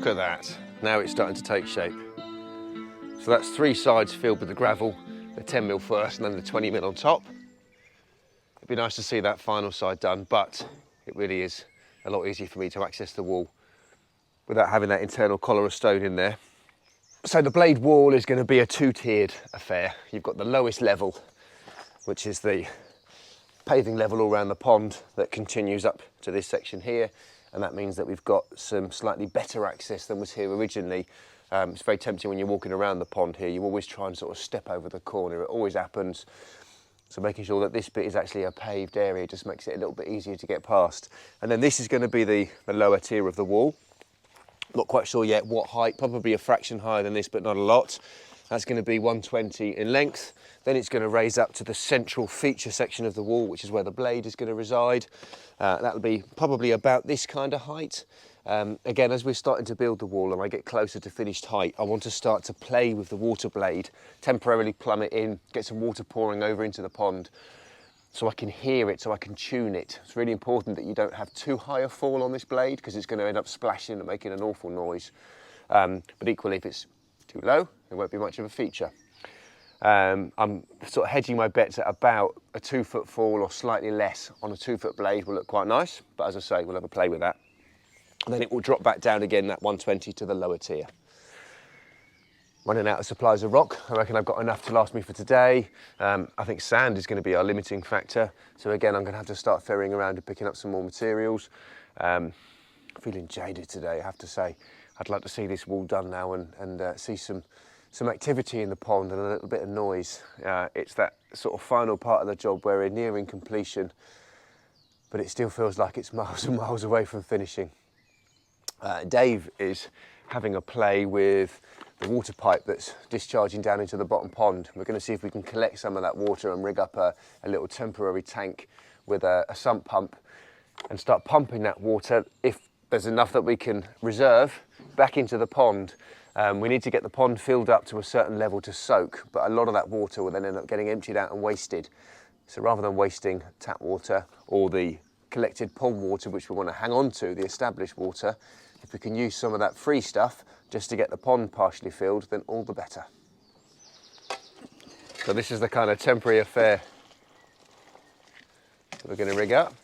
at that. Now it's starting to take shape. So that's 3 sides filled with the gravel, the 10mm first and then the 20mm on top. It'd be nice to see that final side done, but it really is a lot easier for me to access the wall without having that internal collar of stone in there. So the blade wall is going to be a 2-tiered affair. You've got the lowest level, which is the paving level all around the pond that continues up to this section here, and that means that we've got some slightly better access than was here originally. It's very tempting when you're walking around the pond here, you always try and sort of step over the corner. It always happens. So making sure that this bit is actually a paved area just makes it a little bit easier to get past. And then this is going to be the lower tier of the wall. Not quite sure yet what height, probably a fraction higher than this, but not a lot. That's going to be 120 in length. Then it's going to raise up to the central feature section of the wall, which is where the blade is going to reside. That'll be probably about this kind of height. Again, as we're starting to build the wall and I get closer to finished height, I want to start to play with the water blade, temporarily plumb it in, get some water pouring over into the pond so I can hear it, so I can tune it. It's really important that you don't have too high a fall on this blade because it's going to end up splashing and making an awful noise. But equally, if it's too low, it won't be much of a feature. I'm sort of hedging my bets at about a 2-foot fall or slightly less on a 2-foot blade will look quite nice, but as I say, we'll have a play with that. And then it will drop back down again, that 120 to the lower tier. Running out of supplies of rock. I reckon I've got enough to last me for today. I think sand is going to be our limiting factor. So again, I'm going to have to start ferrying around and picking up some more materials. Feeling jaded today, I have to say. I'd like to see this wall done now and see some activity in the pond and a little bit of noise. It's that sort of final part of the job where we're nearing completion, but it still feels like it's miles and miles away from finishing. Dave is having a play with the water pipe that's discharging down into the bottom pond. We're going to see if we can collect some of that water and rig up a little temporary tank with a sump pump and start pumping that water, if there's enough that we can reserve, back into the pond. We need to get the pond filled up to a certain level to soak, but a lot of that water will then end up getting emptied out and wasted. So rather than wasting tap water or the collected pond water, which we want to hang on to, the established water, if we can use some of that free stuff just to get the pond partially filled, then all the better. So this is the kind of temporary affair that we're going to rig up.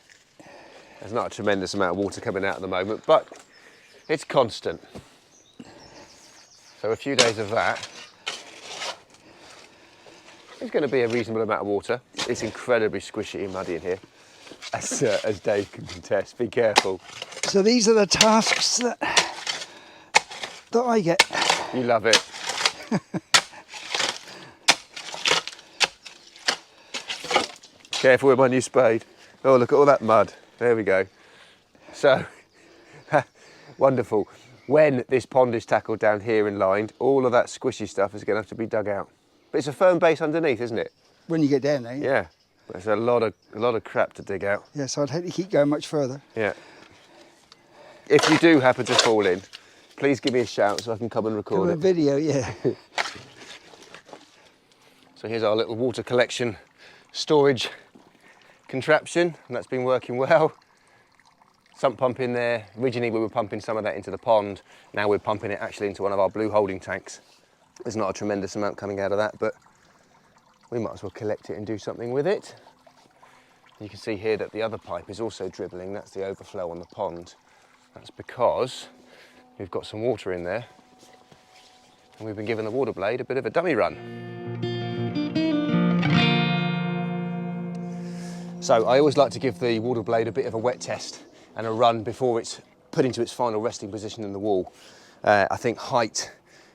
There's not a tremendous amount of water coming out at the moment, but it's constant. So a few days of that is going to be a reasonable amount of water. It's incredibly squishy and muddy in here, as Dave can contest. Be careful. So these are the tasks that I get. You love it. Careful with my new spade. Oh, look at all that mud. There we go. So, wonderful. When this pond is tackled down here and lined, all of that squishy stuff is going to have to be dug out. But it's a firm base underneath, isn't it? When you get down there. Yeah. There's a lot of crap to dig out. Yeah, so I'd hate to keep going much further. Yeah. If you do happen to fall in, please give me a shout so I can come and record it. A video, yeah. So here's our little water collection storage contraption, and that's been working well. Sump pump in there. Originally we were pumping some of that into the pond. Now we're pumping it actually into one of our blue holding tanks. There's not a tremendous amount coming out of that, but we might as well collect it and do something with it. You can see here that the other pipe is also dribbling. That's the overflow on the pond. That's because we've got some water in there and we've been giving the water blade a bit of a dummy run. So I always like to give the water blade a bit of a wet test and a run before it's put into its final resting position in the wall. I think height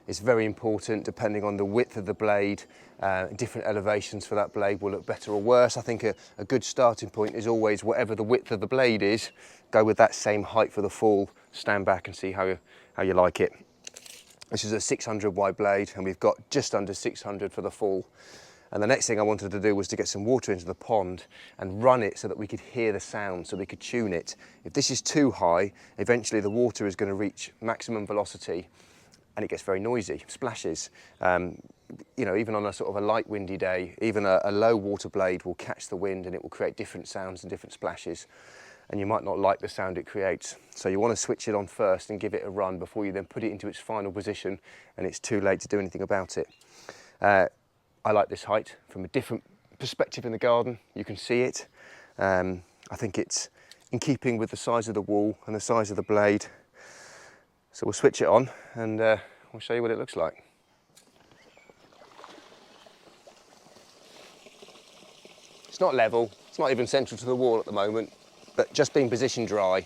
is very important depending on the width of the blade. Different elevations for that blade will look better or worse. I think a good starting point is always whatever the width of the blade is, go with that same height for the fall, stand back and see how you like it. This is a 600 wide blade and we've got just under 600 for the fall. And the next thing I wanted to do was to get some water into the pond and run it so that we could hear the sound, so we could tune it. If this is too high, eventually the water is going to reach maximum velocity and it gets very noisy, splashes. You know, even on a sort of a light windy day, even a low water blade will catch the wind and it will create different sounds and different splashes. and you might not like the sound it creates. So you want to switch it on first and give it a run before you then put it into its final position and it's too late to do anything about it. I like this height from a different perspective in the garden. You can see it. I think it's in keeping with the size of the wall and the size of the blade. So we'll switch it on and we'll show you what it looks like. It's not level, it's not even central to the wall at the moment, but just being position dry.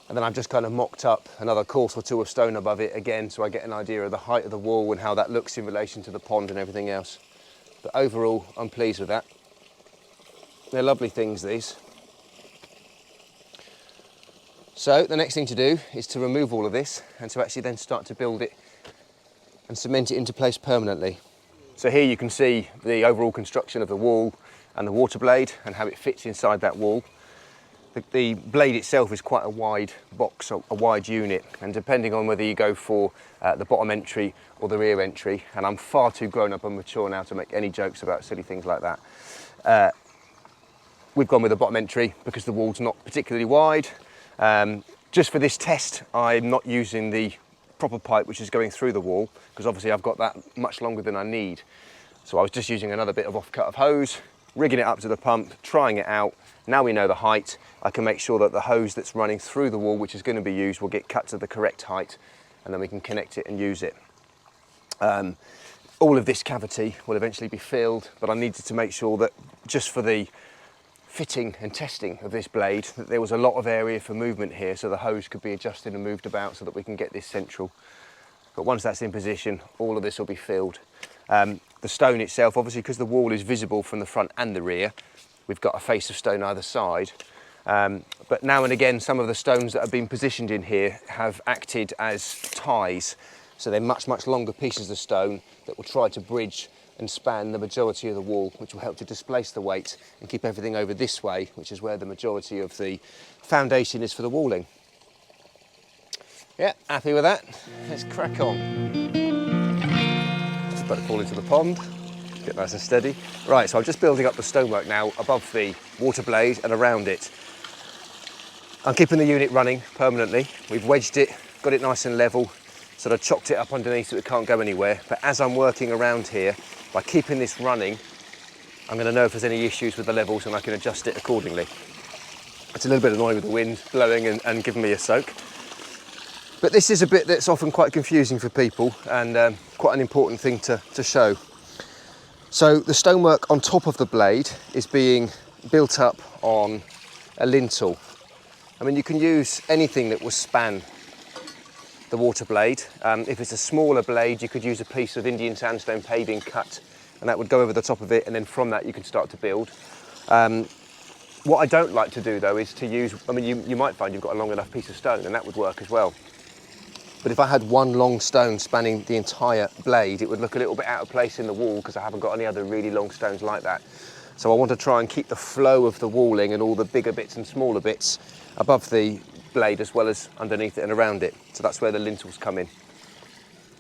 And then I've just kind of mocked up another course or two of stone above it again, so I get an idea of the height of the wall and how that looks in relation to the pond and everything else. But overall, I'm pleased with that. They're lovely things, these. So the next thing to do is to remove all of this and to actually then start to build it and cement it into place permanently. So here you can see the overall construction of the wall and the water blade and how it fits inside that wall. The blade itself is quite a wide box, a wide unit, and depending on whether you go for the bottom entry or the rear entry, and I'm far too grown up and mature now to make any jokes about silly things like that. We've gone with the bottom entry because the wall's not particularly wide. Just for this test, I'm not using the proper pipe which is going through the wall, because obviously I've got that much longer than I need. So I was just using another bit of off-cut of hose, rigging it up to the pump, trying it out. Now we know the height, I can make sure that the hose that's running through the wall, which is going to be used, will get cut to the correct height, and then we can connect it and use it. All of this cavity will eventually be filled, but I needed to make sure that just for the fitting and testing of this blade, that there was a lot of area for movement here, so the hose could be adjusted and moved about so that we can get this central. But once that's in position, all of this will be filled. The stone itself, obviously because the wall is visible from the front and the rear, we've got a face of stone either side. But now and again, some of the stones that have been positioned in here have acted as ties. So they're much, much longer pieces of stone that will try to bridge and span the majority of the wall, which will help to displace the weight and keep everything over this way, which is where the majority of the foundation is for the walling. Yeah, happy with that? Let's crack on. Just about to fall into the pond. Get nice and steady. Right, so I'm just building up the stonework now above the water blade and around it. I'm keeping the unit running permanently. We've wedged it, got it nice and level, sort of chopped it up underneath so it can't go anywhere. But as I'm working around here, by keeping this running, I'm going to know if there's any issues with the levels and I can adjust it accordingly. It's a little bit annoying with the wind blowing and giving me a soak. But this is a bit that's often quite confusing for people and quite an important thing to show. So the stonework on top of the blade is being built up on a lintel. I mean, you can use anything that will span the water blade. If it's a smaller blade, you could use a piece of Indian sandstone paving cut, and that would go over the top of it, and then from that you can start to build. What I don't like to do though is to use, I mean, you might find you've got a long enough piece of stone and that would work as well. But if I had one long stone spanning the entire blade, it would look a little bit out of place in the wall because I haven't got any other really long stones like that. So I want to try and keep the flow of the walling and all the bigger bits and smaller bits above the blade as well as underneath it and around it. So that's where the lintels come in.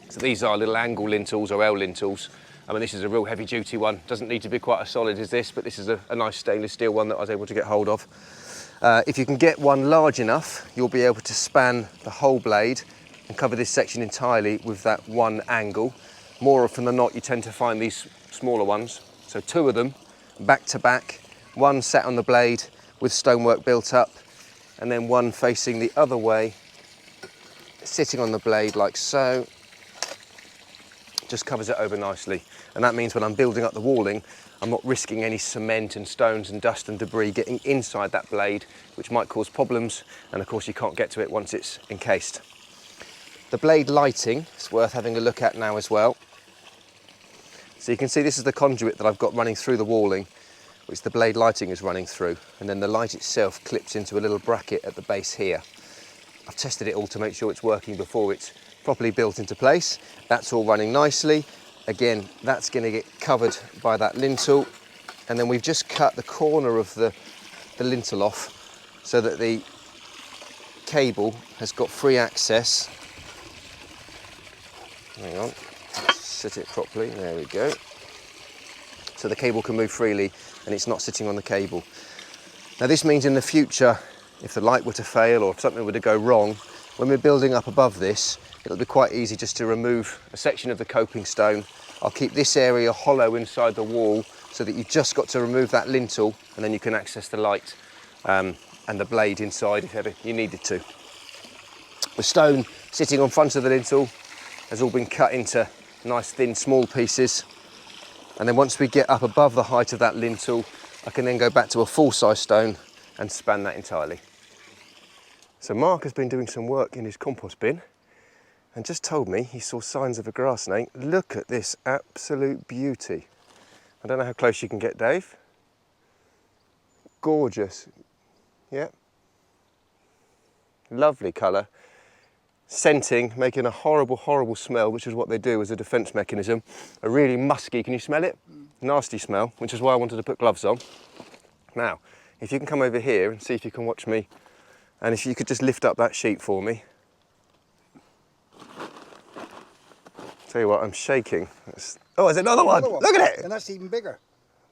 So these are little angle lintels or L lintels. I mean, this is a real heavy duty one. Doesn't need to be quite as solid as this, but this is a nice stainless steel one that I was able to get hold of. If you can get one large enough, you'll be able to span the whole blade and cover this section entirely with that one angle. More often than not, you tend to find these smaller ones. So two of them, back to back, one sat on the blade with stonework built up, and then one facing the other way, sitting on the blade like so. Just covers it over nicely. And that means when I'm building up the walling, I'm not risking any cement and stones and dust and debris getting inside that blade, which might cause problems. And of course you can't get to it once it's encased. The blade lighting is worth having a look at now as well. So you can see this is the conduit that I've got running through the walling, which the blade lighting is running through. And then the light itself clips into a little bracket at the base here. I've tested it all to make sure it's working before it's properly built into place. That's all running nicely. Again, that's going to get covered by that lintel. And then we've just cut the corner of the lintel off so that the cable has got free access. Hang on, let's sit it properly, there we go. So the cable can move freely and it's not sitting on the cable. Now this means in the future, if the light were to fail or if something were to go wrong, when we're building up above this, it'll be quite easy just to remove a section of the coping stone. I'll keep this area hollow inside the wall so that you've just got to remove that lintel, and then you can access the light and the blade inside if ever you needed to. The stone sitting on front of the lintel has all been cut into nice thin small pieces, and then once we get up above the height of that lintel, I can then go back to a full-size stone and span that entirely. So Mark has been doing some work in his compost bin and just told me he saw signs of a grass snake. Look at this absolute beauty. I don't know how close you can get, Dave. Gorgeous. Yeah. Lovely colour. Scenting, making a horrible, horrible smell, which is what they do as a defence mechanism. A really musky, can you smell it? Nasty smell, which is why I wanted to put gloves on. Now, if you can come over here and see if you can watch me, and if you could just lift up that sheet for me. Tell you what, I'm shaking. Oh, there's another one. Look at it. And that's even bigger.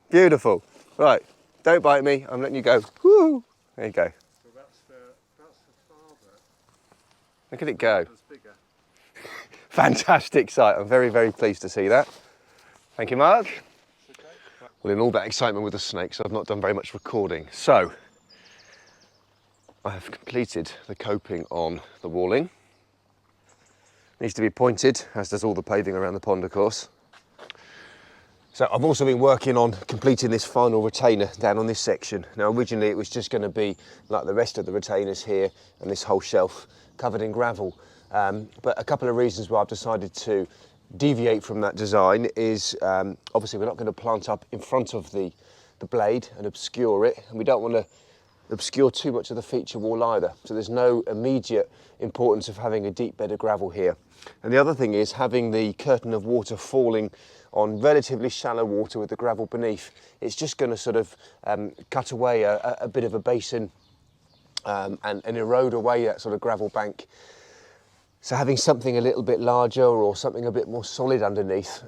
Beautiful. Right, don't bite me. I'm letting you go. Woo! There you go. So that's the father. Look at it go. That's bigger. Fantastic sight. I'm very, very pleased to see that. Thank you, Mark. Okay. Well, in all that excitement with the snakes, I've not done very much recording. So, I have completed the coping on the walling. Needs to be pointed, as does all the paving around the pond, of course. So I've also been working on completing this final retainer down on this section. Now originally it was just going to be like the rest of the retainers here and this whole shelf covered in gravel. But a couple of reasons why I've decided to deviate from that design is obviously we're not going to plant up in front of the blade and obscure it, and we don't want to obscure too much of the feature wall either. So there's no immediate importance of having a deep bed of gravel here. And the other thing is having the curtain of water falling on relatively shallow water with the gravel beneath. It's just going to sort of cut away a bit of a basin and erode away that sort of gravel bank. So having something a little bit larger or something a bit more solid underneath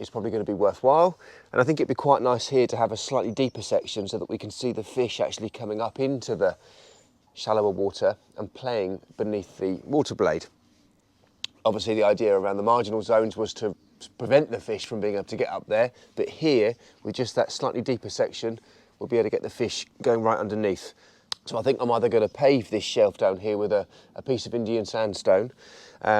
is probably going to be worthwhile. And I think it'd be quite nice here to have a slightly deeper section so that we can see the fish actually coming up into the shallower water and playing beneath the water blade. Obviously the idea around the marginal zones was to prevent the fish from being able to get up there, but here with just that slightly deeper section we'll be able to get the fish going right underneath. So I think I'm either going to pave this shelf down here with a piece of Indian sandstone,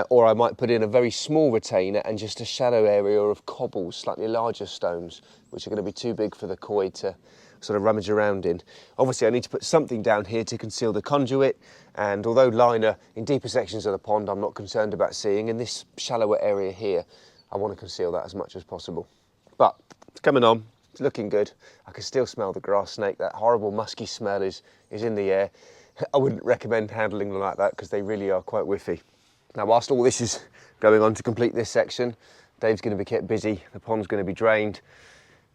or I might put in a very small retainer and just a shallow area of cobbles, slightly larger stones, which are going to be too big for the koi to sort of rummage around in. Obviously I need to put something down here to conceal the conduit, and although liner in deeper sections of the pond I'm not concerned about seeing, in this shallower area here I want to conceal that as much as possible. But it's coming on. It's looking good. I can still smell the grass snake. That horrible musky smell is in the air. I wouldn't recommend handling them like that because they really are quite whiffy. Now, whilst all this is going on to complete this section, Dave's going to be kept busy. The pond's going to be drained,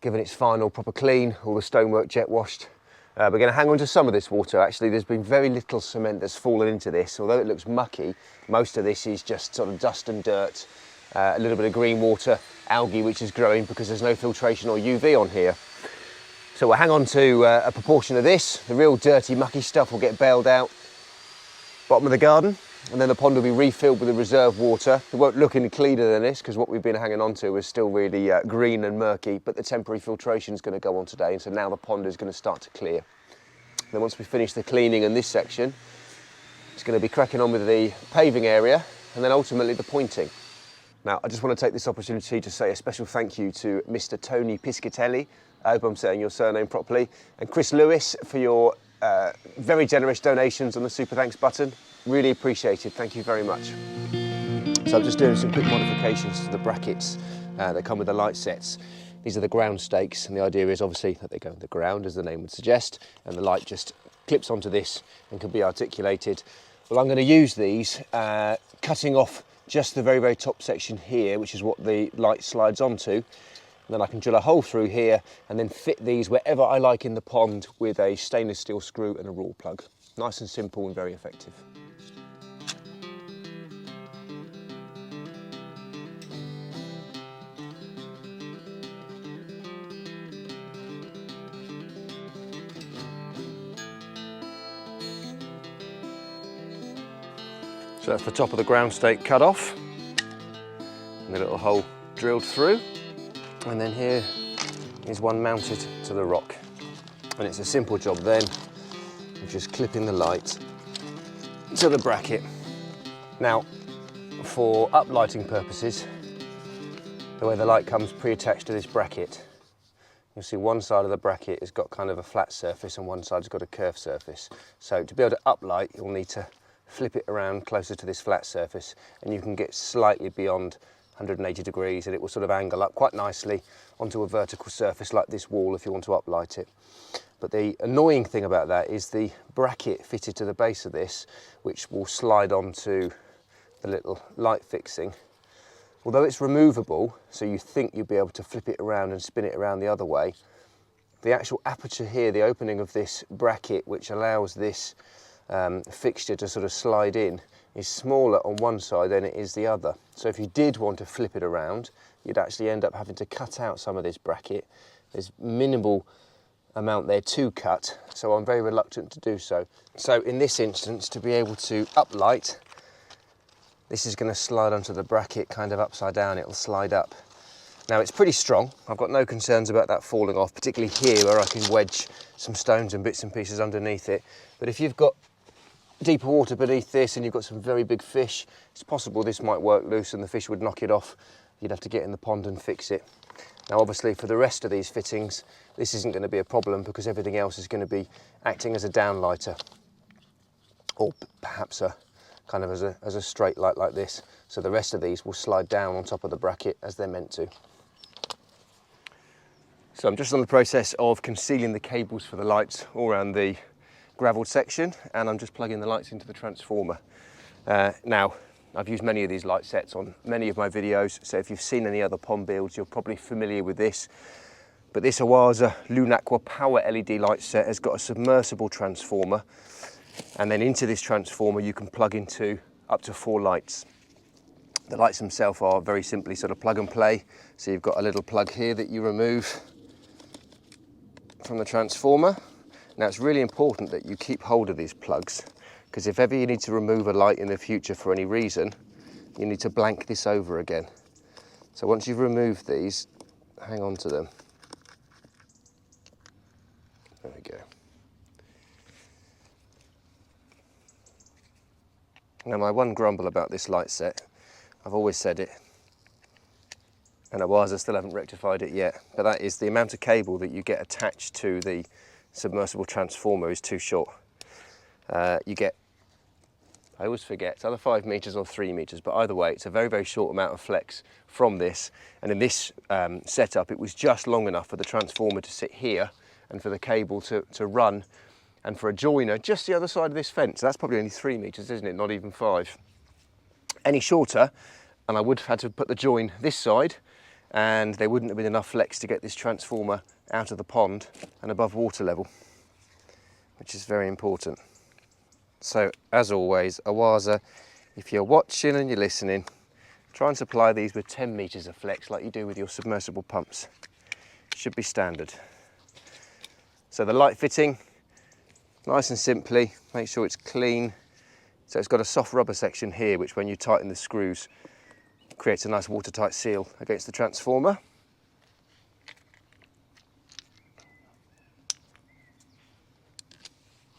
given its final proper clean, all the stonework jet washed. We're going to hang on to some of this water. Actually, there's been very little cement that's fallen into this. Although it looks mucky, most of this is just sort of dust and dirt. A little bit of green water, algae which is growing because there's no filtration or UV on here. So we'll hang on to a proportion of this. The real dirty, mucky stuff will get bailed out bottom of the garden, and then the pond will be refilled with the reserve water. It won't look any cleaner than this because what we've been hanging on to is still really green and murky, but the temporary filtration is going to go on today, and so now the pond is going to start to clear. And then once we finish the cleaning in this section, it's going to be cracking on with the paving area and then ultimately the pointing. Now, I just want to take this opportunity to say a special thank you to Mr. Tony Piscatelli, I hope I'm saying your surname properly, and Chris Lewis for your very generous donations on the Super Thanks button. Really appreciated, thank you very much. So I'm just doing some quick modifications to the brackets that come with the light sets. These are the ground stakes, and the idea is obviously that they go in the ground, as the name would suggest, and the light just clips onto this and can be articulated. Well, I'm going to use these cutting off just the very, very top section here, which is what the light slides onto. And then I can drill a hole through here and then fit these wherever I like in the pond with a stainless steel screw and a raw plug. Nice and simple and very effective. So that's the top of the ground stake cut off, and the little hole drilled through. And then here is one mounted to the rock. And it's a simple job then of just clipping the light to the bracket. Now, for uplighting purposes, the way the light comes pre-attached to this bracket, you'll see one side of the bracket has got kind of a flat surface and one side's got a curved surface. So to be able to uplight, you'll need to flip it around closer to this flat surface, and you can get slightly beyond 180 degrees and it will sort of angle up quite nicely onto a vertical surface like this wall if you want to uplight it. But the annoying thing about that is the bracket fitted to the base of this, which will slide onto the little light fixing. Although it's removable, so you think you'll be able to flip it around and spin it around the other way, the actual aperture here, the opening of this bracket, which allows this fixture to sort of slide in, is smaller on one side than it is the other. So if you did want to flip it around, you'd actually end up having to cut out some of this bracket. There's minimal amount there to cut, so I'm very reluctant to do so. So in this instance, to be able to uplight, this is going to slide onto the bracket kind of upside down. It'll slide up. Now it's pretty strong. I've got no concerns about that falling off, particularly here where I can wedge some stones and bits and pieces underneath it. But if you've got deeper water beneath this and you've got some very big fish, it's possible this might work loose and the fish would knock it off. You'd have to get in the pond and fix it. Now obviously for the rest of these fittings, this isn't going to be a problem because everything else is going to be acting as a downlighter, or perhaps a kind of as a straight light like this. So the rest of these will slide down on top of the bracket as they're meant to. So I'm just on the process of concealing the cables for the lights all around the gravelled section, and I'm just plugging the lights into the transformer. Now, I've used many of these light sets on many of my videos, so if you've seen any other pond builds, you're probably familiar with this. But this Oase LUNAQUA power LED light set has got a submersible transformer, and then into this transformer you can plug into up to 4 lights. The lights themselves are very simply sort of plug and play, so you've got a little plug here that you remove from the transformer. Now it's really important that you keep hold of these plugs, because if ever you need to remove a light in the future for any reason, you need to blank this over again. So once you've removed these, hang on to them. There we go. Now my one grumble about this light set, I've always said it, and Oase still haven't rectified it yet, but that is the amount of cable that you get attached to the submersible transformer is too short. You get, I always forget, it's either 5 meters or 3 meters, but either way, it's a very, very short amount of flex from this. And in this setup, it was just long enough for the transformer to sit here and for the cable to run, and for a joiner just the other side of this fence. So that's probably only 3 meters, isn't it? Not even 5. Any shorter, and I would have had to put the join this side, and there wouldn't have been enough flex to get this transformer out of the pond and above water level, which is very important. So as always, Oase, if you're watching and you're listening, try and supply these with 10 meters of flex like you do with your submersible pumps. Should be standard. So the light fitting, nice and simply, make sure it's clean. So it's got a soft rubber section here, which when you tighten the screws, creates a nice watertight seal against the transformer.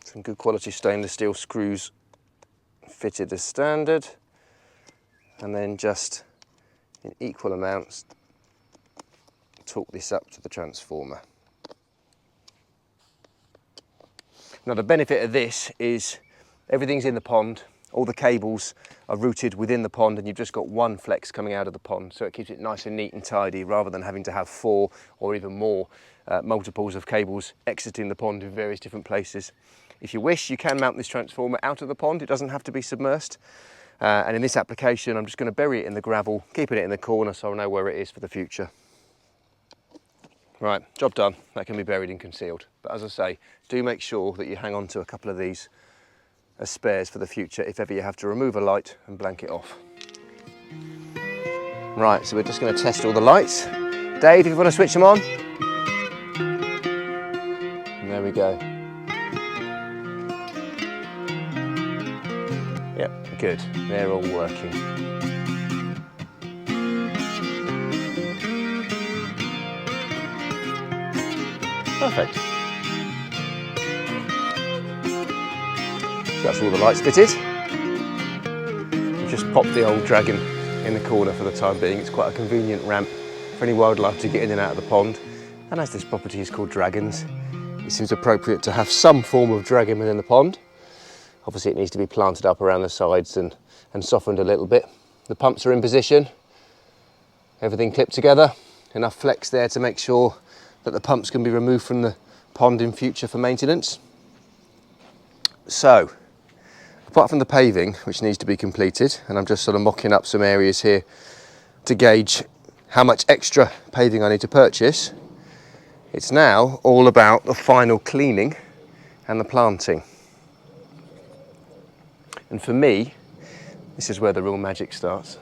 Some good quality stainless steel screws fitted as standard, and then just in equal amounts torque this up to the transformer. Now the benefit of this is everything's in the pond, all the cables are routed within the pond, and you've just got one flex coming out of the pond, so it keeps it nice and neat and tidy rather than having to have 4 or even more multiples of cables exiting the pond in various different places. If you wish, you can mount this transformer out of the pond. It doesn't have to be submersed. And in this application, I'm just going to bury it in the gravel, keeping it in the corner so I know where it is for the future. Right, job done. That can be buried and concealed. But as I say, do make sure that you hang on to a couple of these as spares for the future if ever you have to remove a light and blank it off. Right, so we're just going to test all the lights. Dave, if you want to switch them on. And there we go. Yep, good. They're all working. Perfect. So that's all the lights fitted. We've just popped the old dragon in the corner for the time being. It's quite a convenient ramp for any wildlife to get in and out of the pond. And as this property is called Dragons, it seems appropriate to have some form of dragon within the pond. Obviously it needs to be planted up around the sides and softened a little bit. The pumps are in position, everything clipped together, enough flex there to make sure that the pumps can be removed from the pond in future for maintenance. So, apart from the paving, which needs to be completed, and I'm just sort of mocking up some areas here to gauge how much extra paving I need to purchase, it's now all about the final cleaning and the planting. And for me, this is where the real magic starts.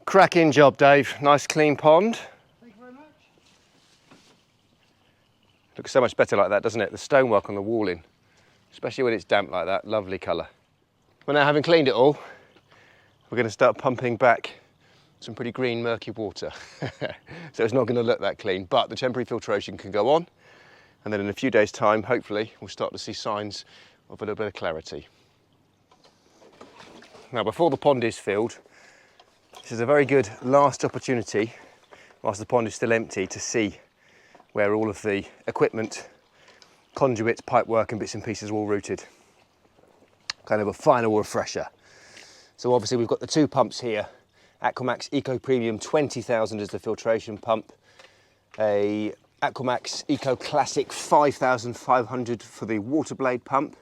Cracking job, Dave. Nice clean pond. Thank you very much. Looks so much better like that, doesn't it? The stonework on the walling, especially when it's damp like that, lovely colour. Well, now having cleaned it all, we're going to start pumping back some pretty green, murky water. So it's not going to look that clean, but the temporary filtration can go on. And then in a few days' time, hopefully, we'll start to see signs of a little bit of clarity. Now, before the pond is filled, this is a very good last opportunity, whilst the pond is still empty, to see where all of the equipment, conduits, pipework and bits and pieces are all routed. Kind of a final refresher. So obviously we've got the two pumps here. Aquamax Eco Premium 20,000 is the filtration pump. A Aquamax Eco Classic 5,500 for the water blade pump.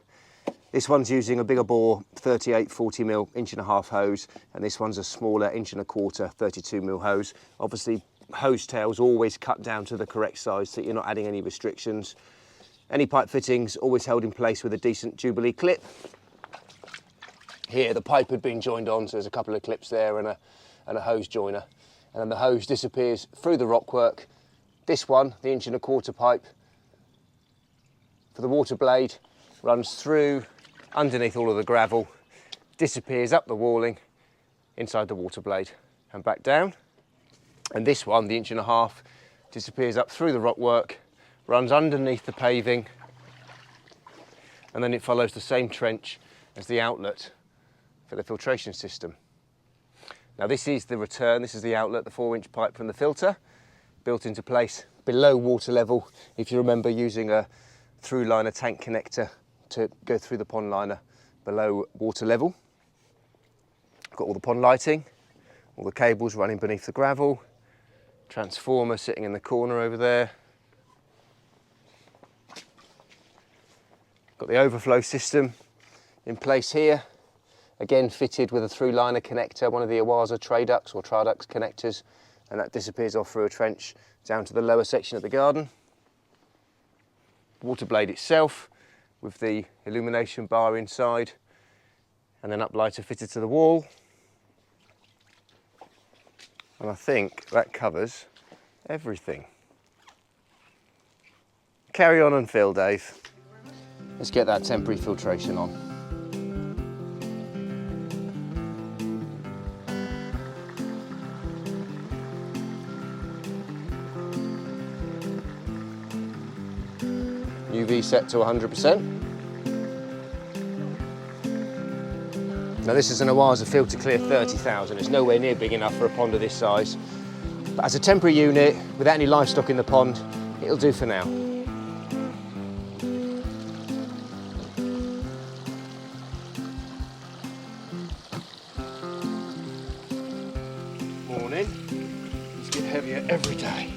This one's using a bigger bore 38-40mm 1.5" hose, and this one's a smaller 1.25" 32mm hose. Obviously hose tails always cut down to the correct size so you're not adding any restrictions. Any pipe fittings always held in place with a decent Jubilee clip. Here the pipe had been joined on, so there's a couple of clips there and a hose joiner. And then the hose disappears through the rockwork. This one, the 1.25" pipe for the water blade, runs through underneath all of the gravel, disappears up the walling inside the water blade and back down. And this one, the 1.5", disappears up through the rockwork, runs underneath the paving, and then it follows the same trench as the outlet for the filtration system. Now this is the return, this is the outlet, the 4-inch pipe from the filter, built into place below water level, if you remember using a through liner tank connector to go through the pond liner below water level. Got all the pond lighting, all the cables running beneath the gravel, transformer sitting in the corner over there. Got the overflow system in place here, again fitted with a through liner connector, one of the Oase Tradux or Tradux connectors, and that disappears off through a trench down to the lower section of the garden. Water blade itself with the illumination bar inside, and then uplighter fitted to the wall. And I think that covers everything. Carry on and fill, Dave. Let's get that temporary filtration on. UV set to 100%. Now this is an Oase Filter Clear 30,000. It's nowhere near big enough for a pond of this size. But as a temporary unit, without any livestock in the pond, it'll do for now. Morning. It's getting heavier every day.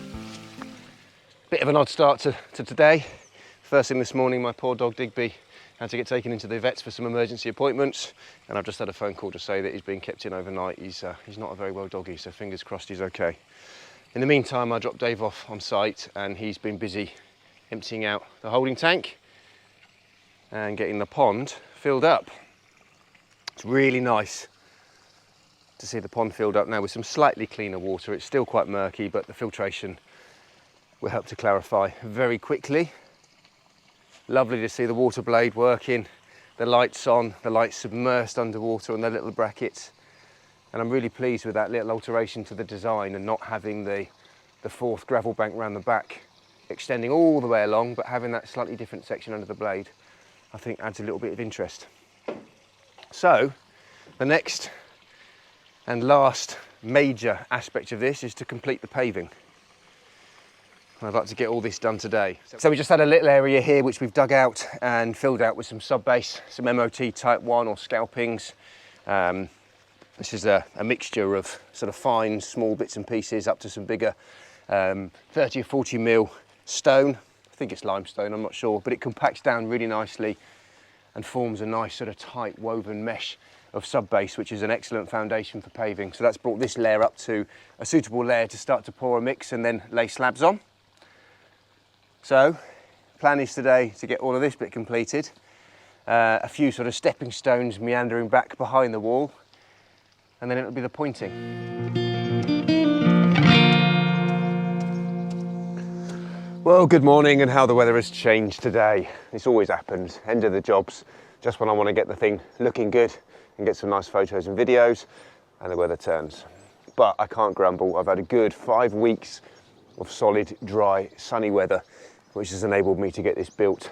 Bit of an odd start to today. First thing this morning, my poor dog Digby had to get taken into the vets for some emergency appointments, and I've just had a phone call to say that he's been kept in overnight. He's not a very well doggy, so fingers crossed he's okay. In the meantime, I dropped Dave off on site, and he's been busy emptying out the holding tank and getting the pond filled up. It's really nice to see the pond filled up now with some slightly cleaner water. It's still quite murky, but the filtration will help to clarify very quickly. Lovely to see the water blade working, the lights on, the lights submersed underwater on their little brackets. And I'm really pleased with that little alteration to the design and not having the fourth gravel bank round the back extending all the way along, but having that slightly different section under the blade, I think adds a little bit of interest. So the next and last major aspect of this is to complete the paving. I'd like to get all this done today. So we just had a little area here which we've dug out and filled out with some sub-base, some MOT type 1 or scalpings. This is a mixture of sort of fine, small bits and pieces up to some bigger 30 or 40 mil stone. I think it's limestone, I'm not sure, but it compacts down really nicely and forms a nice sort of tight woven mesh of sub-base, which is an excellent foundation for paving. So that's brought this layer up to a suitable layer to start to pour a mix and then lay slabs on. So, plan is today to get all of this bit completed. A few sort of stepping stones meandering back behind the wall, and then it'll be the pointing. Well, good morning, and how the weather has changed today. This always happens, end of the jobs, just when I want to get the thing looking good and get some nice photos and videos, and the weather turns. But I can't grumble. I've had a good 5 weeks of solid, dry, sunny weather, which has enabled me to get this built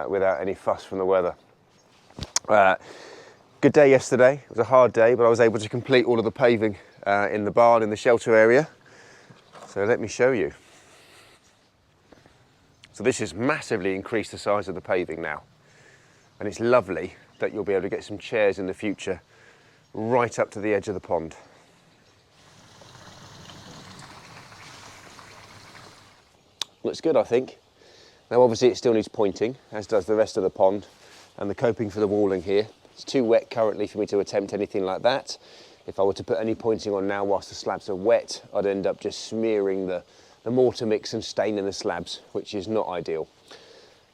without any fuss from the weather. Good day yesterday. It was a hard day, but I was able to complete all of the paving in the barn, in the shelter area. So let me show you. So this has massively increased the size of the paving now. And it's lovely that you'll be able to get some chairs in the future right up to the edge of the pond. Looks good, I think. Now obviously it still needs pointing, as does the rest of the pond, and the coping for the walling here. It's too wet currently for me to attempt anything like that. If I were to put any pointing on now whilst the slabs are wet, I'd end up just smearing the mortar mix and staining the slabs, which is not ideal.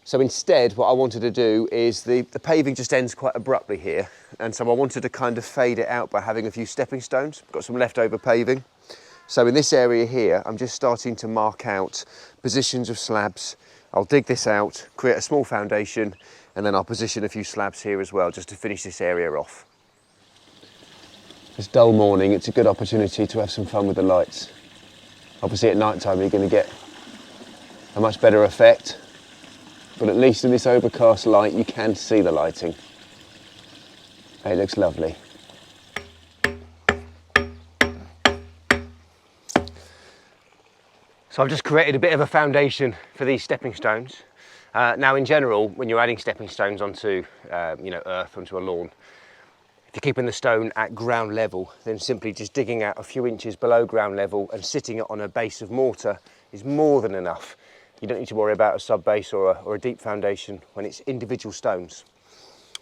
So instead, what I wanted to do is the paving just ends quite abruptly here, and so I wanted to kind of fade it out by having a few stepping stones. Got some leftover paving. So in this area here, I'm just starting to mark out positions of slabs. I'll dig this out, create a small foundation, and then I'll position a few slabs here as well, just to finish this area off. This dull morning, it's a good opportunity to have some fun with the lights. Obviously at night time, you're going to get a much better effect, but at least in this overcast light, you can see the lighting. It looks lovely. So I've just created a bit of a foundation for these stepping stones. Now in general, when you're adding stepping stones onto earth, onto a lawn, if you're keeping the stone at ground level, then simply just digging out a few inches below ground level and sitting it on a base of mortar is more than enough. You don't need to worry about a sub-base or a deep foundation when it's individual stones.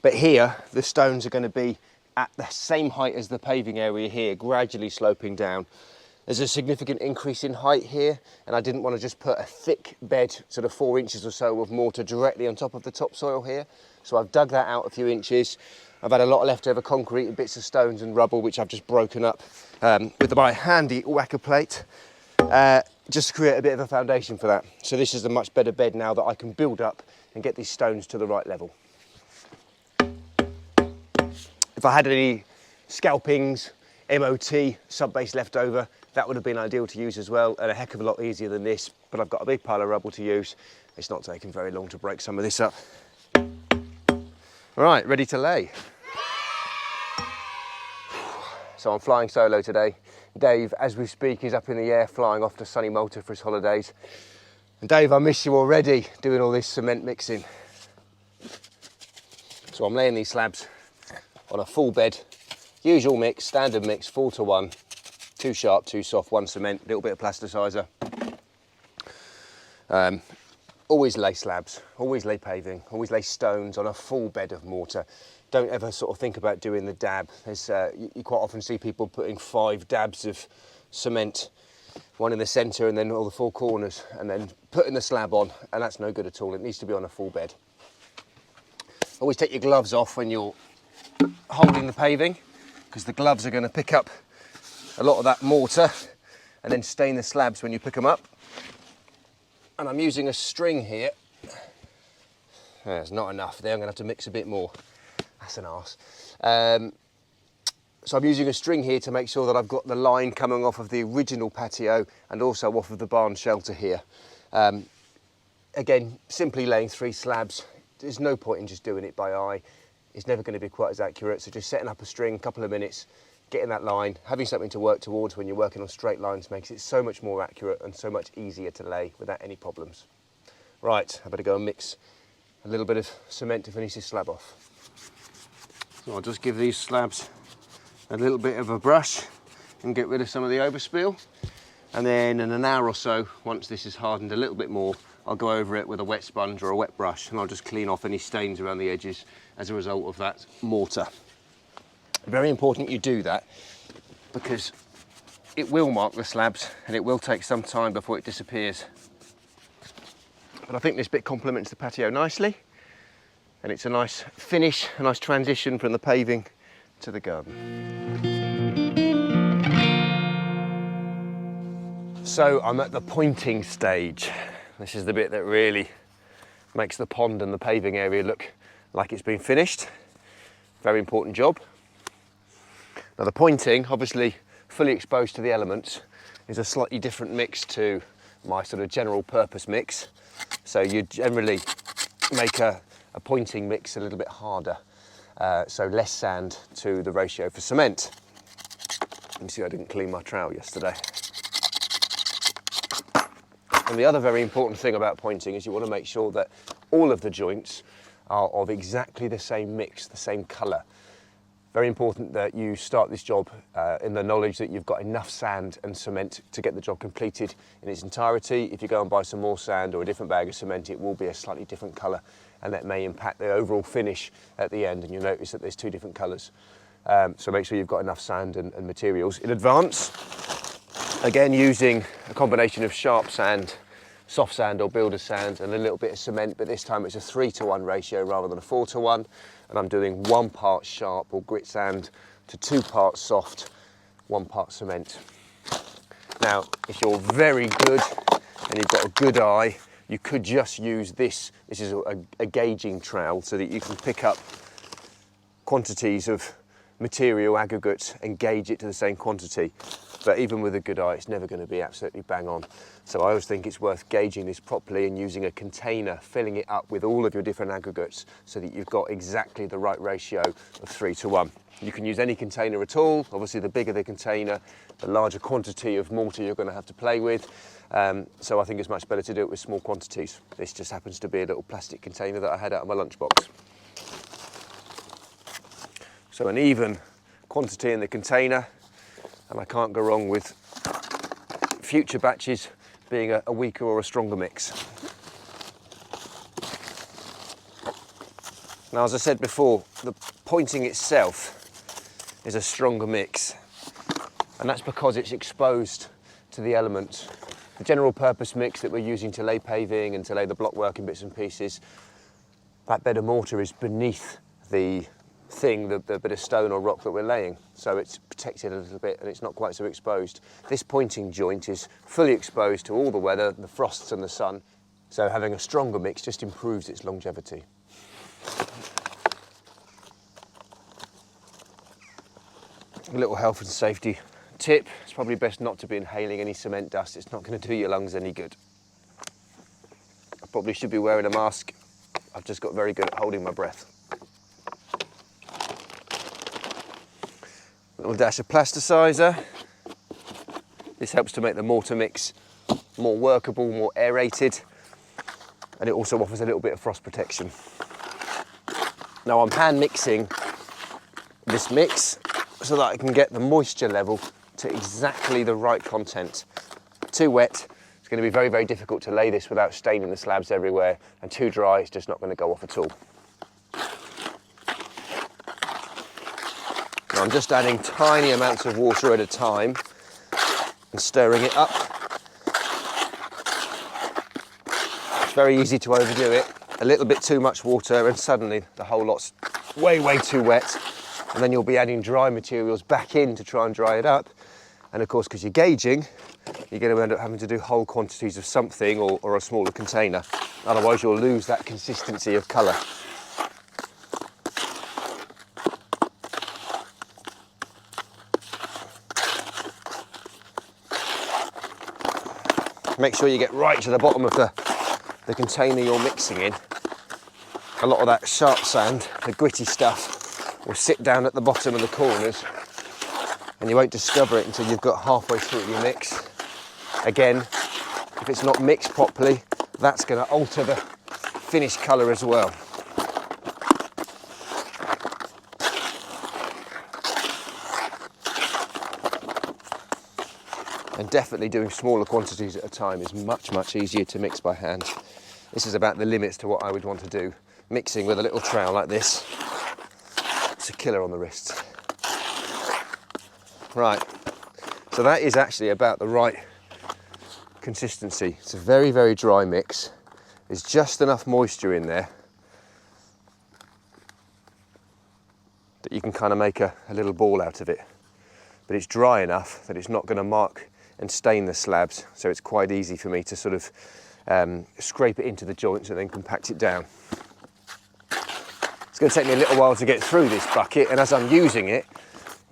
But here, the stones are going to be at the same height as the paving area here, gradually sloping down. There's a significant increase in height here, and I didn't want to just put a thick bed, sort of 4 inches or so of mortar directly on top of the topsoil here. So I've dug that out a few inches. I've had a lot of leftover concrete and bits of stones and rubble, which I've just broken up with my handy whacker plate, just to create a bit of a foundation for that. So this is a much better bed now that I can build up and get these stones to the right level. If I had any scalpings, MOT, sub-base left over, that would have been ideal to use as well, and a heck of a lot easier than this, but I've got a big pile of rubble to use. It's not taking very long to break some of this up. All right, ready to lay. So I'm flying solo today. Dave, as we speak, is up in the air flying off to sunny Malta for his holidays. And Dave, I miss you already doing all this cement mixing. So I'm laying these slabs on a full bed, usual mix, standard mix, 4:1, 2 sharp, 2 soft, 1 cement, a little bit of plasticizer. Always lay slabs, always lay paving, always lay stones on a full bed of mortar. Don't ever sort of think about doing the dab. You quite often see people putting 5 dabs of cement, 1 in the centre and then all the 4 corners, and then putting the slab on, and that's no good at all. It needs to be on a full bed. Always take your gloves off when you're holding the paving, because the gloves are going to pick up a lot of that mortar and then stain the slabs when you pick them up. And I'm using a string here. There's not enough there, I'm gonna have to mix a bit more. That's an arse. So I'm using a string here to make sure that I've got the line coming off of the original patio and also off of the barn shelter here. Again, simply laying 3 slabs. There's no point in just doing it by eye. It's never going to be quite as accurate. So just setting up a string, a couple of minutes, getting that line, having something to work towards when you're working on straight lines makes it so much more accurate and so much easier to lay without any problems. Right, I better go and mix a little bit of cement to finish this slab off. So I'll just give these slabs a little bit of a brush and get rid of some of the overspill. And then in an hour or so, once this is hardened a little bit more, I'll go over it with a wet sponge or a wet brush and I'll just clean off any stains around the edges as a result of that mortar. Very important you do that because it will mark the slabs and it will take some time before it disappears. But I think this bit complements the patio nicely and it's a nice finish, a nice transition from the paving to the garden. So I'm at the pointing stage. This is the bit that really makes the pond and the paving area look like it's been finished. Very important job. Now the pointing, obviously fully exposed to the elements, is a slightly different mix to my sort of general purpose mix. So you generally make a pointing mix a little bit harder. So less sand to the ratio for cement. You see I didn't clean my trowel yesterday. And the other very important thing about pointing is you want to make sure that all of the joints are of exactly the same mix, the same colour. Very important that you start this job in the knowledge that you've got enough sand and cement to get the job completed in its entirety. If you go and buy some more sand or a different bag of cement, it will be a slightly different colour and that may impact the overall finish at the end, and you'll notice that there's 2 different colours. So make sure you've got enough sand and materials in advance. Again, using a combination of sharp sand, soft sand or builder's sand and a little bit of cement, but this time it's a 3-to-1 ratio rather than a 4-to-1. And I'm doing 1 part sharp or grit sand to 2 parts soft, 1 part cement. Now, if you're very good and you've got a good eye, you could just use this. This is a gauging trowel so that you can pick up quantities of material aggregates and gauge it to the same quantity. But even with a good eye, it's never going to be absolutely bang on. So I always think it's worth gauging this properly and using a container, filling it up with all of your different aggregates so that you've got exactly the right ratio of 3-to-1. You can use any container at all. Obviously, the bigger the container, the larger quantity of mortar you're going to have to play with. So I think it's much better to do it with small quantities. This just happens to be a little plastic container that I had out of my lunchbox. So an even quantity in the container, and I can't go wrong with future batches being a weaker or a stronger mix. Now, as I said before, the pointing itself is a stronger mix, and that's because it's exposed to the elements. The general purpose mix that we're using to lay paving and to lay the blockwork in bits and pieces, that bed of mortar is beneath the thing, the bit of stone or rock that we're laying, so it's protected a little bit and it's not quite so exposed. This pointing joint is fully exposed to all the weather, the frosts and the sun, so having a stronger mix just improves its longevity. A little health and safety tip, it's probably best not to be inhaling any cement dust. It's not going to do your lungs any good. I probably should be wearing a mask. I've just got very good at holding my breath. A little dash of plasticizer. This helps to make the mortar mix more workable, more aerated, and it also offers a little bit of frost protection. Now I'm hand mixing this mix so that I can get the moisture level to exactly the right content. Too wet, it's going to be very, very difficult to lay this without staining the slabs everywhere, and too dry, it's just not going to go off at all. Now I'm just adding tiny amounts of water at a time and stirring it up. It's very easy to overdo it. A little bit too much water and suddenly the whole lot's way, way too wet. And then you'll be adding dry materials back in to try and dry it up. And of course, because you're gauging, you're going to end up having to do whole quantities of something or a smaller container. Otherwise, you'll lose that consistency of colour. Make sure you get right to the bottom of the container you're mixing in. A lot of that sharp sand, the gritty stuff, will sit down at the bottom of the corners, and you won't discover it until you've got halfway through your mix. Again, if it's not mixed properly, that's going to alter the finished colour as well. And definitely doing smaller quantities at a time is much, much easier to mix by hand. This is about the limits to what I would want to do. Mixing with a little trowel like this, it's a killer on the wrists. Right, so that is actually about the right consistency. It's a very, very dry mix. There's just enough moisture in there that you can kind of make a little ball out of it. But it's dry enough that it's not going to mark and stain the slabs, so it's quite easy for me to sort of scrape it into the joints and then compact it down. It's going to take me a little while to get through this bucket, and as I'm using it,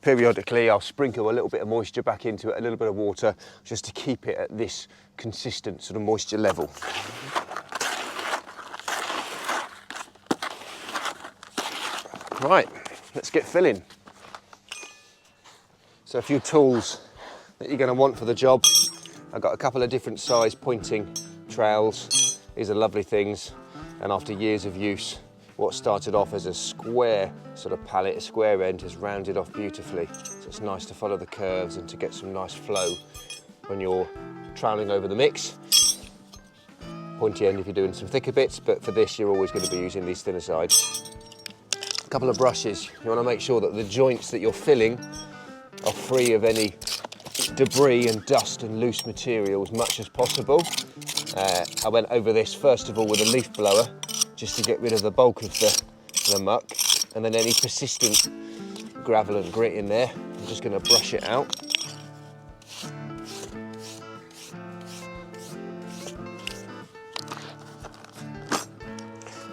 periodically I'll sprinkle a little bit of moisture back into it, a little bit of water, just to keep it at this consistent sort of moisture level. Right, let's get filling. So a few tools that you're going to want for the job. I've got a couple of different size pointing trowels. These are lovely things, and after years of use, what started off as a square sort of palette, a square end, has rounded off beautifully. So it's nice to follow the curves and to get some nice flow when you're troweling over the mix. Pointy end if you're doing some thicker bits, but for this you're always going to be using these thinner sides. A couple of brushes. You want to make sure that the joints that you're filling are free of any debris and dust and loose material as much as possible. I went over this first of all with a leaf blower, just to get rid of the bulk of the muck, and then any persistent gravel and grit in there, I'm just going to brush it out.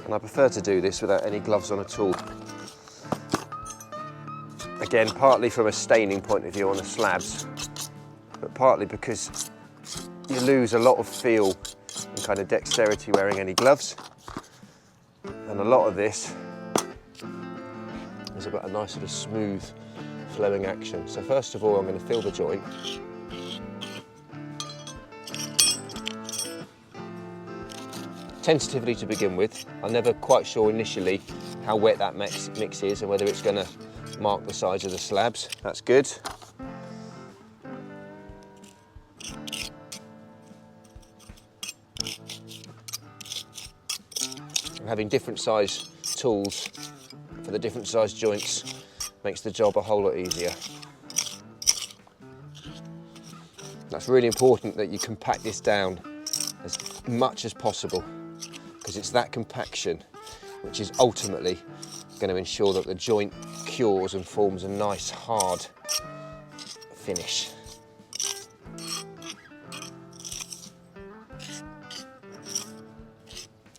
And I prefer to do this without any gloves on at all. Again, partly from a staining point of view on the slabs, but partly because you lose a lot of feel and kind of dexterity wearing any gloves. And a lot of this is about a nice sort of smooth flowing action. So first of all, I'm going to fill the joint. Tentatively to begin with. I'm never quite sure initially how wet that mix is and whether it's going to mark the sides of the slabs. That's good. Having different size tools for the different size joints makes the job a whole lot easier. That's really important that you compact this down as much as possible, because it's that compaction which is ultimately going to ensure that the joint cures and forms a nice hard finish.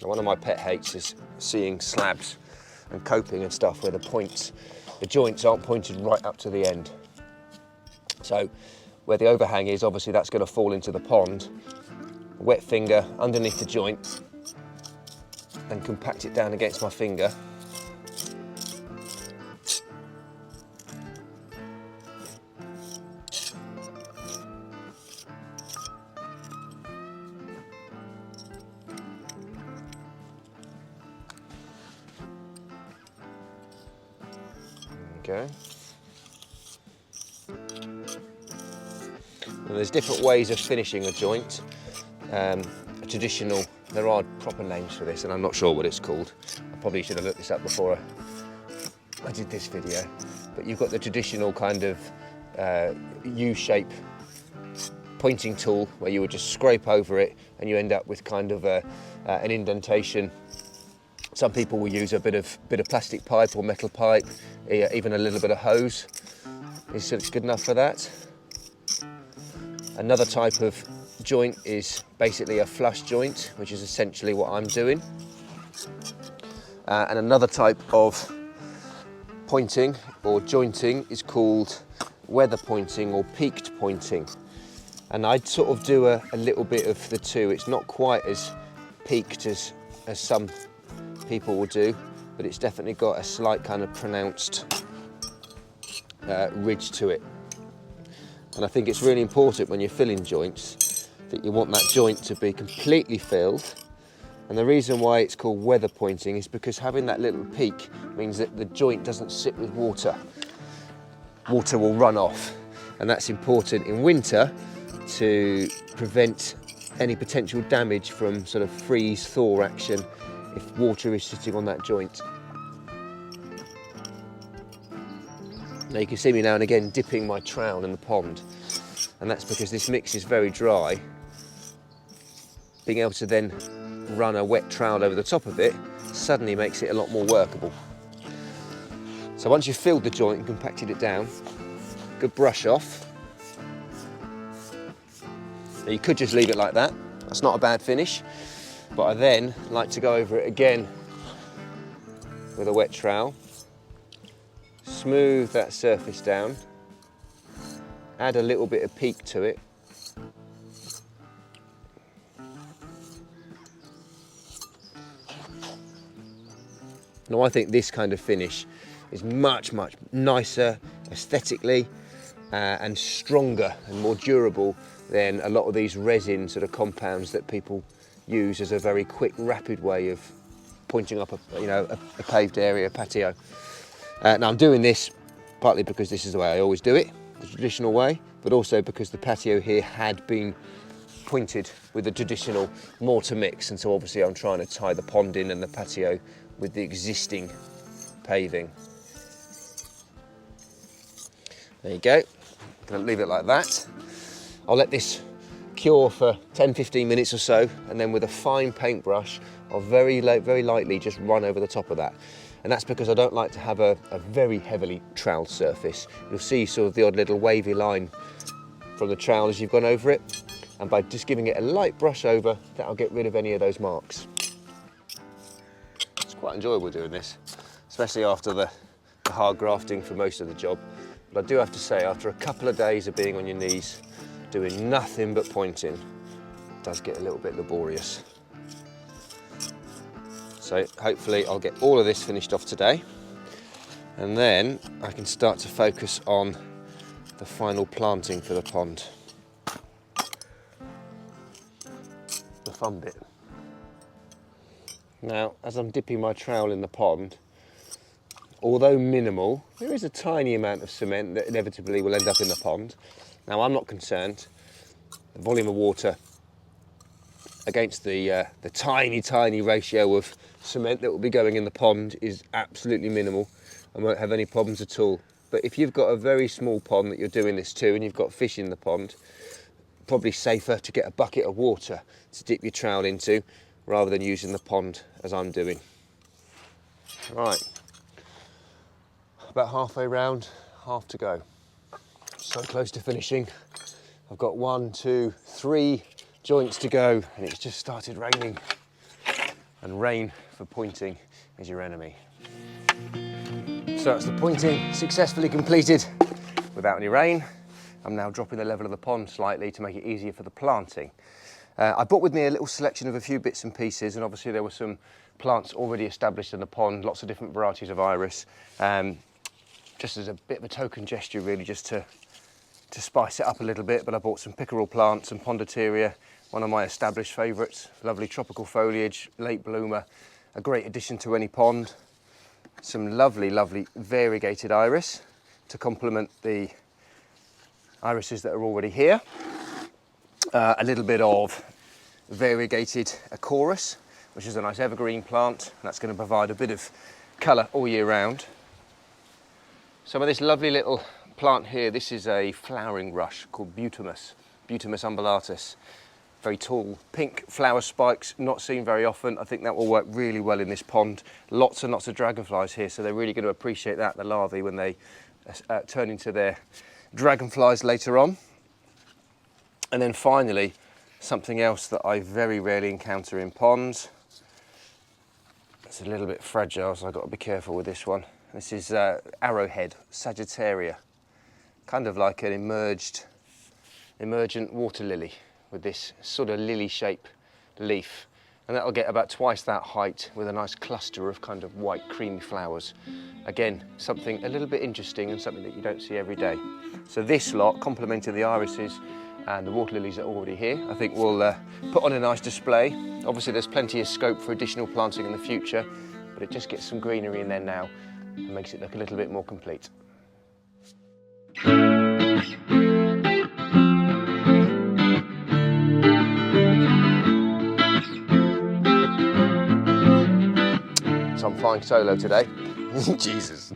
One of my pet hates is seeing slabs and coping and stuff where the joints aren't pointed right up to the end. So where the overhang is, obviously that's going to fall into the pond. A wet finger underneath the joint and compact it down against my finger. Okay. And there's different ways of finishing a joint. A traditional, there are proper names for this and I'm not sure what it's called. I probably should have looked this up before I did this video. But you've got the traditional kind of U-shape pointing tool where you would just scrape over it and you end up with kind of an indentation. Some people will use a bit of plastic pipe or metal pipe, even a little bit of hose. Is it good enough for that? Another type of joint is basically a flush joint, which is essentially what I'm doing. And another type of pointing or jointing is called weather pointing or peaked pointing. And I'd sort of do a little bit of the two. It's not quite as peaked as some people will do, but it's definitely got a slight kind of pronounced ridge to it. And I think it's really important when you're filling joints that you want that joint to be completely filled. And the reason why it's called weather pointing is because having that little peak means that the joint doesn't sit with water. Water will run off, and that's important in winter to prevent any potential damage from sort of freeze thaw action if water is sitting on that joint. Now you can see me now and again dipping my trowel in the pond, and that's because this mix is very dry. Being able to then run a wet trowel over the top of it suddenly makes it a lot more workable. So once you've filled the joint and compacted it down, good brush off. Now you could just leave it like that, that's not a bad finish, but I then like to go over it again with a wet trowel, smooth that surface down, add a little bit of peak to it. Now I think this kind of finish is much, much nicer aesthetically and stronger and more durable than a lot of these resin sort of compounds that people use as a very quick, rapid way of pointing up a paved area, a patio. Now I'm doing this partly because this is the way I always do it, the traditional way, but also because the patio here had been pointed with the traditional mortar mix, and so obviously I'm trying to tie the pond in and the patio with the existing paving. There you go. I'm going to leave it like that. I'll let this cure for 10-15 minutes or so, and then with a fine paintbrush I'll very lightly just run over the top of that. And that's because I don't like to have a very heavily troweled surface. You'll see sort of the odd little wavy line from the trowel as you've gone over it, and by just giving it a light brush over, that'll get rid of any of those marks. It's quite enjoyable doing this, especially after the hard grafting for most of the job. But I do have to say, after a couple of days of being on your knees, doing nothing but pointing, it does get a little bit laborious. So hopefully I'll get all of this finished off today, and then I can start to focus on the final planting for the pond. The fun bit. Now, as I'm dipping my trowel in the pond, although minimal, there is a tiny amount of cement that inevitably will end up in the pond. Now, I'm not concerned. The volume of water against the tiny ratio of cement that will be going in the pond is absolutely minimal and won't have any problems at all. But if you've got a very small pond that you're doing this to and you've got fish in the pond, probably safer to get a bucket of water to dip your trowel into rather than using the pond as I'm doing. Right, about halfway round, half to go. So close to finishing. I've got 1, 2, 3 joints to go, and it's just started raining. And rain for pointing is your enemy. So that's the pointing successfully completed without any rain. I'm now dropping the level of the pond slightly to make it easier for the planting. I brought with me a little selection of a few bits and pieces, and obviously there were some plants already established in the pond, lots of different varieties of iris, just as a bit of a token gesture really, just to spice it up a little bit. But I bought some pickerel plants and pondateria, one of my established favourites, lovely tropical foliage, late bloomer, a great addition to any pond. Some lovely variegated iris to complement the irises that are already here. A little bit of variegated Aquatics, which is a nice evergreen plant, and that's going to provide a bit of colour all year round. Some of this lovely little plant here, this is a flowering rush called Butemus umbellatus. Very tall pink flower spikes, not seen very often. I think that will work really well in this pond. Lots and lots of dragonflies here, so they're really going to appreciate that, the larvae, when they turn into their dragonflies later on. And then finally, something else that I very rarely encounter in ponds. It's a little bit fragile, so I've got to be careful with this one. This is arrowhead, Sagittaria. Kind of like an emergent water lily with this sort of lily-shaped leaf. And that'll get about twice that height with a nice cluster of kind of white creamy flowers. Again, something a little bit interesting and something that you don't see every day. So this lot, complementing the irises and the water lilies that are already here, I think we'll put on a nice display. Obviously there's plenty of scope for additional planting in the future, but it just gets some greenery in there now and makes it look a little bit more complete. So I'm flying solo today. Jesus.